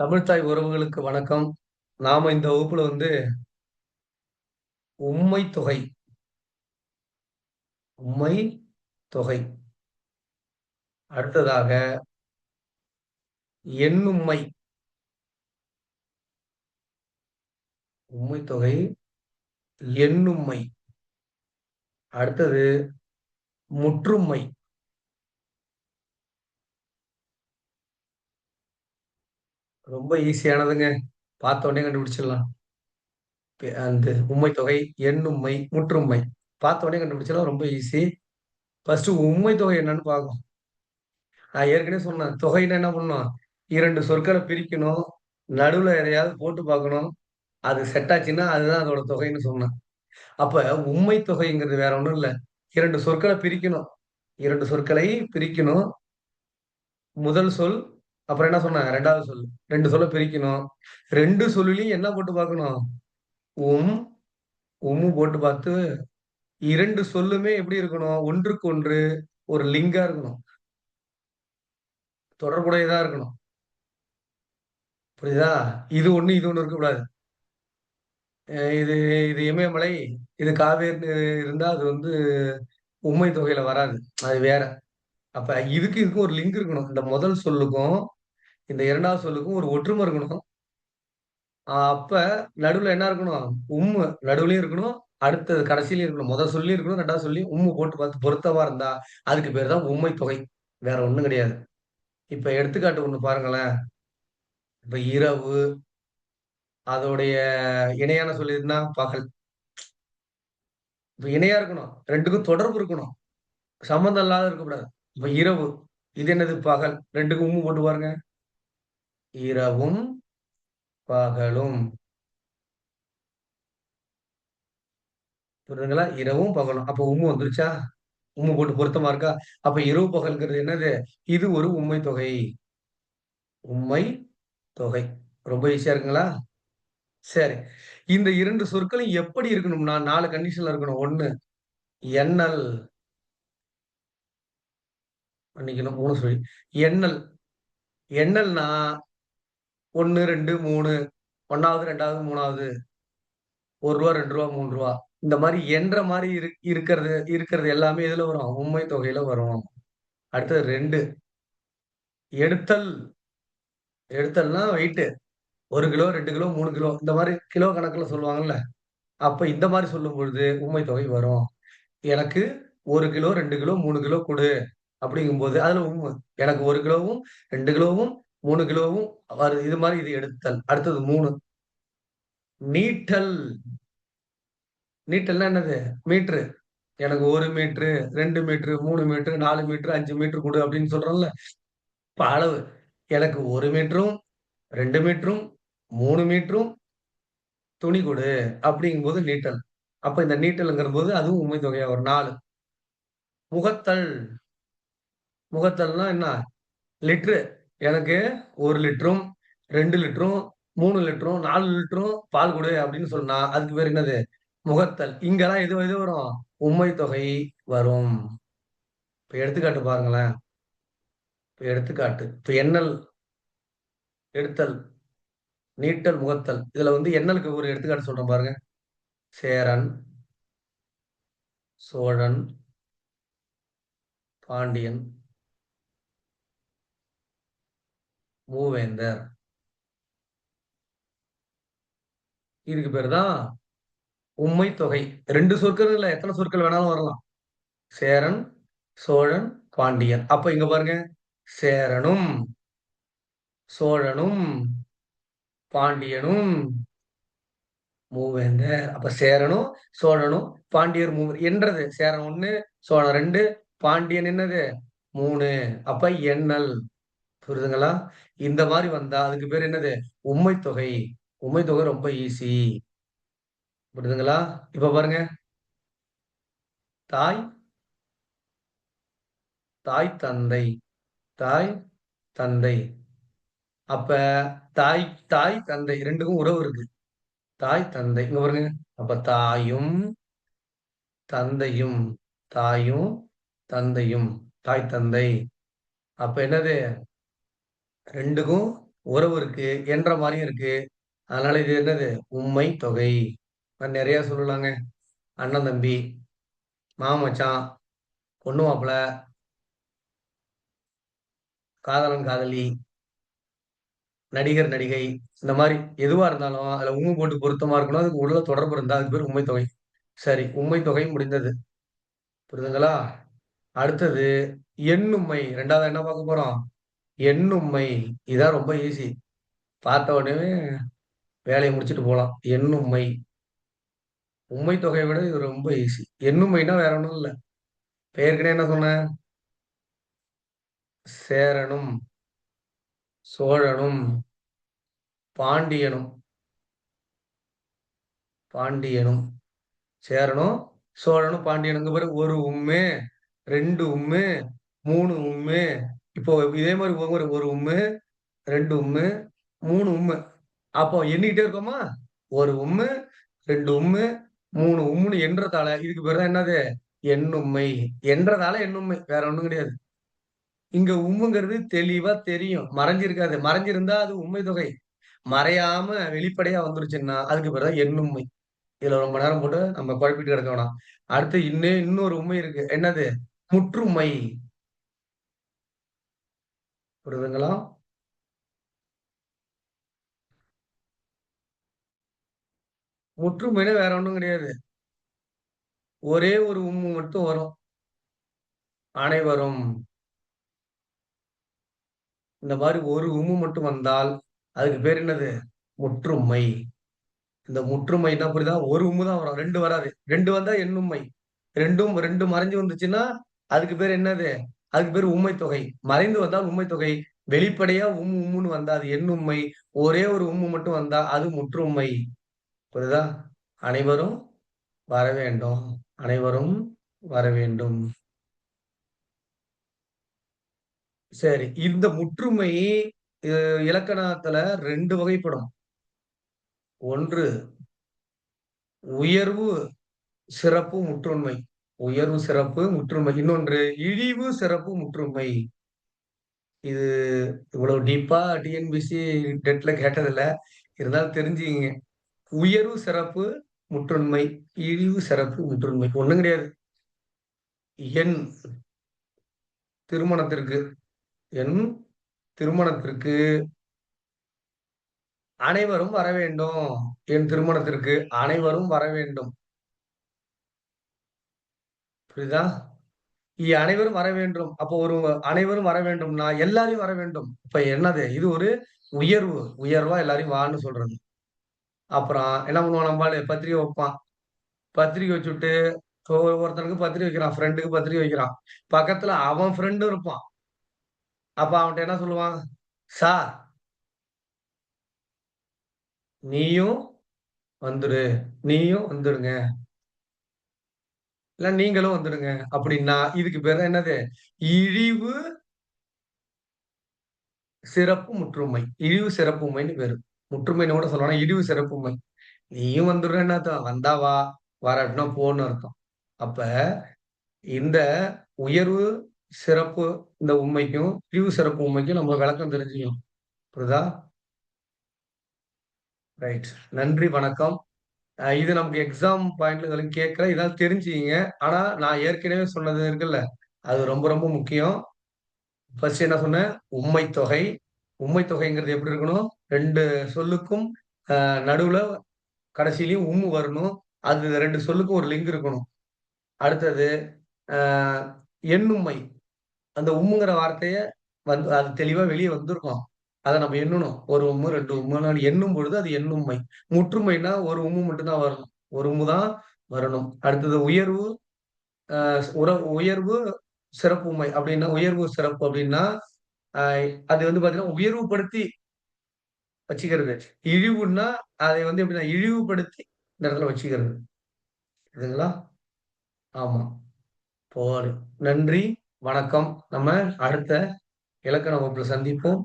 தமிழ்த்தாய் உறவுகளுக்கு வணக்கம். நாம இந்த வகுப்புல உம்மை தொகை, உம்மை தொகை. அடுத்ததாக எண்ணும்மை, உம்மை தொகை, எண்ணும்மை. அடுத்தது முற்றும்மை. ரொம்ப ஈஸியானதுங்க. பார்த்த உடனே கண்டுபிடிச்சிடலாம். அந்த உம்மை தொகை, எண்ணும்மை, முற்றும்மை. பார்த்த உடனே கண்டுபிடிச்சிடலாம். ரொம்ப ஈஸி. ஃபர்ஸ்ட் உம்மை தொகை என்னன்னு பார்க்கணும். நான் ஏற்கனவே சொன்னேன். தொகைன்னா என்ன பண்ணணும்? 2 சொற்களை பிரிக்கணும். நடுவுல எதையாவது போட்டு பார்க்கணும். அது செட் ஆச்சுன்னா அதுதான் அதோட தொகைன்னு சொன்னேன். அப்ப உம்மை தொகைங்கிறது வேற ஒண்ணும் இல்ல. 2 சொற்கள பிரிக்கணும். 2 சொற்களை பிரிக்கணும். முதல் சொல், அப்புறம் என்ன சொன்னேன்? 2வது சொல். 2 சொல்ல பிரிக்கணும். 2 சொல்லிலயும் என்ன போட்டு பார்க்கணும்? உம், உம்மு போட்டு பார்த்து 2 சொல்லுமே எப்படி இருக்கணும்? ஒன்றுக்கு ஒன்று ஒரு லிங்கா இருக்கணும். தொடர்புடையதா இருக்கணும். புரியுதா? இது ஒண்ணு, இது ஒண்ணு இருக்கக்கூடாது. இது இது இமயமலை, இது காவேரின்னு இருந்தா அது உம்மை தொகையில வராது. அது வேற. அப்ப இதுக்கும் ஒரு லிங்க் இருக்கணும். இந்த முதல் சொல்லுக்கும், இந்த 2வது சொல்லுக்கும் ஒரு ஒற்றுமை இருக்கணும். அப்ப நடுவுல என்ன இருக்கணும்? உம்மு நடுவுலயும் இருக்கணும். அடுத்தது கடைசிலயும் இருக்கணும். முதல் சொல்லியும் இருக்கணும். 2வது சொல்லியும் உம்மு போட்டு பார்த்து பொருத்தமா இருந்தா, அதுக்கு பேரு தான் உம்மை தொகை. வேற ஒண்ணும் கிடையாது. இப்ப எடுத்துக்காட்டு ஒண்ணு பாருங்களேன். இப்ப இரவு, அதோடைய இணையான சொல் எதுன்னா பகல். இப்ப இணையா இருக்கணும். 2க்கும் தொடர்பு இருக்கணும். சம்மந்தம் இல்லாத இருக்கக்கூடாது. இப்ப இரவு, இது என்னது? பகல். 2க்கும் உம்மு போட்டு பாருங்க. இரவும், பகலும். புரியுதுங்களா? இரவும், பகலும். அப்ப உம்மு வந்துருச்சா? உம்மு போட்டு பொருத்தமா இருக்கா? அப்ப இரவு, பகல்ங்கிறது என்னது? இது ஒரு உம்மை தொகை. உம்மை தொகை. ரொம்ப ஈஸியா இருக்குங்களா? சரி. இந்த 2 சொற்களும் எப்படி இருக்கணும்னா, 4 கண்டிஷன்ல இருக்கணும். 1 எண்ணல். மன்னிக்கணும் 3 சொல்லி. எண்ணல். எண்ணல்னா 1, 2, 3. 1வது, 2வது, 3வது. ரூ. 1, ரூ. 2, ரூ. 3. இந்த மாரி எண்ற மாரி இருக்கிறது இருக்கிறது எல்லாமே எதுல வரும்? உம்மை தொகையில வரும். அடுத்தது 2 எடுத்தல். எடுத்தல்னா வெயிட். 1 கிலோ, 2 கிலோ, 3 கிலோ இந்த மாரி கிலோ கணக்குல சொல்லுவாங்கல்ல. அப்ப இந்த மாரி சொல்லும் பொழுது உம்மை தொகை வரும். எனக்கு 1 கிலோ, 2 கிலோ, 3 கிலோ குடு அப்படிங்கும்போது அதுல எனக்கு 1 கிலோவும், 2 கிலோவும், 3 கிலோவும் வருது. இது மாரி இது எடுத்தல். அடுத்தது 3 நீட்டல். நீட்டல்னா என்னது? மீட்டரு. எனக்கு 1 metre, 2 metre, 3 metre, 4 metre, 5 metre குடு அப்படின்னு சொல்றோம்ல. இப்ப அளவு. எனக்கு 1 மீட்டரும், 2 மீட்டரும், 3 மீட்டரும் துணி குடு அப்படிங்கும்போது நீட்டல். அப்ப இந்த நீட்டல்ங்கிறபோது அதுவும் உம்மை தொகையா வரும். 4 முகத்தல். முகத்தல்னா என்ன? லிட்டரு. எனக்கு 1 லிட்டரும், 2 லிட்டரும், 3 லிட்டரும், 4 லிட்டரும் பால் குடு அப்படின்னு சொன்னா, அதுக்கு பேரு என்னது? முகத்தல். இங்கலாம் எது எது வரும்? உம்மை தொகை வரும். இப்ப எடுத்துக்காட்டு பாருங்களேன். இப்ப எடுத்துக்காட்டு. இப்ப எண்ணல், எடுத்தல், நீட்டல், முகத்தல். இதுல எண்ணலுக்கு ஒரு எடுத்துக்காட்டு சொல்றேன் பாருங்க. சேரன், சோழன், பாண்டியன், மூவேந்தர். இதுக்கு பேரு தான் உம்மை தொகை. 2 சொற்கள் இல்ல, எத்தன சொற்கள் வேணாலும் வரலாம். சேரன், சோழன், பாண்டியன். அப்ப இங்க பாருங்க. சேரனும், சோழனும், பாண்டியனும், மூவேந்தர். அப்ப சேரனும், சோழனும், பாண்டியர் மூவர் என்றது. சேரன் 1, சோழன் 2, பாண்டியன் என்னது? 3. அப்ப எண்ணல். புரியுதுங்களா? இந்த மாரி வந்தா அதுக்கு பேரு என்னது? உம்மை தொகை. உம்மை தொகை ரொம்ப ஈஸி. புரியுதுங்களா? இப்ப பாருங்க. தாய், தாய், தந்தை. தாய், தந்தை. அப்ப தாய், தாய், தந்தை 2க்கும் உறவு இருக்கு. தாய், தந்தை. இங்க பாருங்க. அப்ப தாயும், தந்தையும். தாயும், தந்தையும். தாய், தந்தை. அப்ப என்னது? 2க்கும் உறவு இருக்கு, என்ற மாரியும் இருக்கு. அதனால இது என்னது? உம்மை தொகை. நெறைய சொல்லலாங்க. அண்ணன், தம்பி, மாமன், மச்சான், பொண்ணு மாப்பிள, காதலன், காதலி, நடிகர், நடிகை இந்த மாரி எதுவா இருந்தாலும் அதுல உம்மு போட்டு பொருத்தமா இருக்கணும். அதுக்கு உள்ள தொடர்பு இருந்தா அதுக்கு பேரு உம்மை தொகை. சரி, உம்மை தொகை முடிந்தது. புரியுதுங்களா? அடுத்தது எண்ணும்மை. 2வது என்ன பார்க்க போறோம்? எண்ணும்மை. இதான் ரொம்ப ஈஸி. பார்த்த உடனே வேலைய முடிச்சுட்டு போலாம். எண்ணும்மை. உம்மை தொகையை விட இது ரொம்ப ஈஸி. எண்ணும்மைன்னா வேற ஒண்ணும் இல்ல. இப்ப ஏற்கனவே என்ன சொன்னேன்? சேரனும், சோழனும், பாண்டியனும், பாண்டியனும், சேரனும், சோழனும், பாண்டியனும். இங்க பாரு 1 உம்மு, 2 உம்மு, 3 உம்மு. இப்போ இதே மாரி ஒவ்வொரு 1 உம்மு, 2 உம்மு, 3 உம்மு. அப்போ எண்ணிக்கிட்டே இருக்கோமா? 1 உம்மு, 2 உம்மு, 3 உம்முன்னு எண்றதால இதுக்கு பேரு தான் என்னது? எண்ணும்மை. எண்றதால எண்ணும்மை. வேற ஒண்ணும் கிடையாது. இங்க உம்முங்கிறது தெளிவா தெரியும். மறைஞ்சிருக்காது. மறைஞ்சிருந்தா அது உம்மை தொகை. மறையாம வெளிப்படையா வந்துருச்சுன்னா, அதுக்கு பேரு தான் எண்ணும்மை. இதுல ரொம்ப நேரம் போட்டு நம்ம குழப்பிட்டு கிடக்க வேணாம். அடுத்து இன்னொரு உம்மை இருக்கு. என்னது? முற்றும்மை. புரியுதுங்களா? முற்றுமைன்னா வேற ஒண்ணும் கிடையாது. ஒரே ஒரு உம்மு மட்டும் வரும். அனைவரும். இந்த மாரி ஒரு உம்மு மட்டும் வந்தால், அதுக்கு பேர் என்னது? முற்றும்மை. இந்த முற்றுமைன்னா புரியுதா? ஒரு உம்மு தான் வரும். 2 வராது. 2 வந்தா எண்ணும்மை. 2 மறைஞ்சு வந்துச்சுன்னா, அதுக்கு பேரு என்னது? அதுக்கு பேரு உம்மை தொகை. மறைந்து வந்தால் உம்மை தொகை. வெளிப்படையா உம்முன்னு வந்தா அது எண்ணும்மை. ஒரே ஒரு உம்மு மட்டும் வந்தா அது முற்றும்மை. புரியுதா? அனைவரும் வரவேண்டும். அனைவரும் வரவேண்டும். சரி. இந்த முற்றுமை அ இலக்கணத்துல 2 வகைப்படும். ஒன்று உயர்வு, சிறப்பு, முற்றுண்மை. உயர்வு, சிறப்பு, முற்றுமை. இன்னொன்று இழிவு, சிறப்பு, முற்றுமை. இது இவ்வளவு டீப்பா டிஎன்பிஎஸ்சி டெட்ல கேட்டதில்ல. இருந்தாலும் தெரிஞ்சுக்கங்க. உயர்வு, சிறப்பு, முற்றுண்மை. இழிவு, சிறப்பு, முற்றுண்மை. ஒண்ணும் கிடையாது. எண் திருமணத்திற்கு எண் திருமணத்திற்கு அனைவரும் வரவேண்டும். என் திருமணத்திற்கு அனைவரும் வரவேண்டும். புரியுதா? அனைவரும் வரவேண்டும். அப்போ ஒரு அனைவரும் வரவேண்டும்னா, எல்லாரையும் வரவேண்டும். இப்ப என்னது? இது ஒரு உயர்வு. உயர்வா எல்லாரையும் வான்னு சொல்றது. அப்புறம் என்ன பண்ணுவான் நம்பாளு? பத்திரிக்கை வைப்பான். பத்திரிக்கை வச்சுட்டு ஒருத்தனுக்கு பத்திரிக்கை வைக்கிறான். ஃப்ரெண்டுக்கு பத்திரிக்கை வைக்கிறான். பக்கத்துல அவன் ஃப்ரெண்டும் இருப்பான். அப்ப அவன்ட்ட என்ன சொல்லுவான்? "சார், நீயும் வந்துரு. நீயும் வந்துருங்க. இல்ல நீங்களும் வந்துடுங்க." அப்படின்னா, இதுக்கு பேரு தான் என்னது? இழிவு, சிறப்பு, முற்றுமை. இழிவு சிறப்புமைன்னு பேரு. முற்றுமைன்னு கூட சொல்ல வேணாம். இழிவு சிறப்புமை. நீயும் வந்துடுறன்னு என்ன அர்த்தம்? வந்தா வா, வராட்டினா போன்னு அர்த்தம். அப்ப இந்த உயர்வு, சிறப்பு இந்த உண்மைக்கும், இழிவு சிறப்பு உண்மைக்கும் நம்ம விளக்கம் தெரிஞ்சுக்கணும். புரியுதா? ரைட். நன்றி, வணக்கம். இது நமக்கு எக்ஸாம் பாயிண்ட்ல இதெல்லாம் கேட்கல. இதெல்லாம் தெரிஞ்சுக்கங்க. ஆனா, நான் ஏற்கனவே சொன்னது இருக்குல்ல, அது ரொம்ப ரொம்ப முக்கியம். ஃபர்ஸ்ட் என்ன சொன்னேன்? உம்மை தொகை. உம்மை தொகைங்கிறது எப்படி இருக்கணும்? 2 சொல்லுக்கும் நடுவுல கடைசியிலயும் உம்மு வரணும். அது 2 சொல்லுக்கும் ஒரு லிங்க் இருக்கணும். அடுத்தது அ எண்ணும்மை. அந்த உம்முங்கிற வார்த்தைய அது தெளிவா வெளிய வந்திருக்கும். அத நம்ம எண்ணணும். 1 உம்மு, 2 உம்முன்னு எண்ணும் பொழுது அது எண்ணும்மை. முற்றுமைன்னா 1 உம்மு மட்டும் தான் வரணும். 1 உம்மு தான் வரணும். அடுத்தது உயர்வு, அ உயர்வு, சிறப்புமை அப்டின்னா, உயர்வு, சிறப்பு அப்டின்னா, அ அது வந்து பார்த்தீங்கன்னா, உயர்வுபடுத்தி வச்சுக்கிறது. இழிவுன்னா, அதை வந்து எப்டின்னா, இழிவுபடுத்தி இந்த இடத்துல வச்சுக்கிறது. புரியுதுங்களா? ஆமா. போடு. நன்றி, வணக்கம். நம்ம அடுத்த இலக்கண வகுப்புல சந்திப்போம்.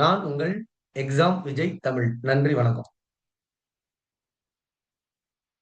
நான் உங்கள் எக்ஸாம் விஜய் தமிழ். நன்றி, வணக்கம்.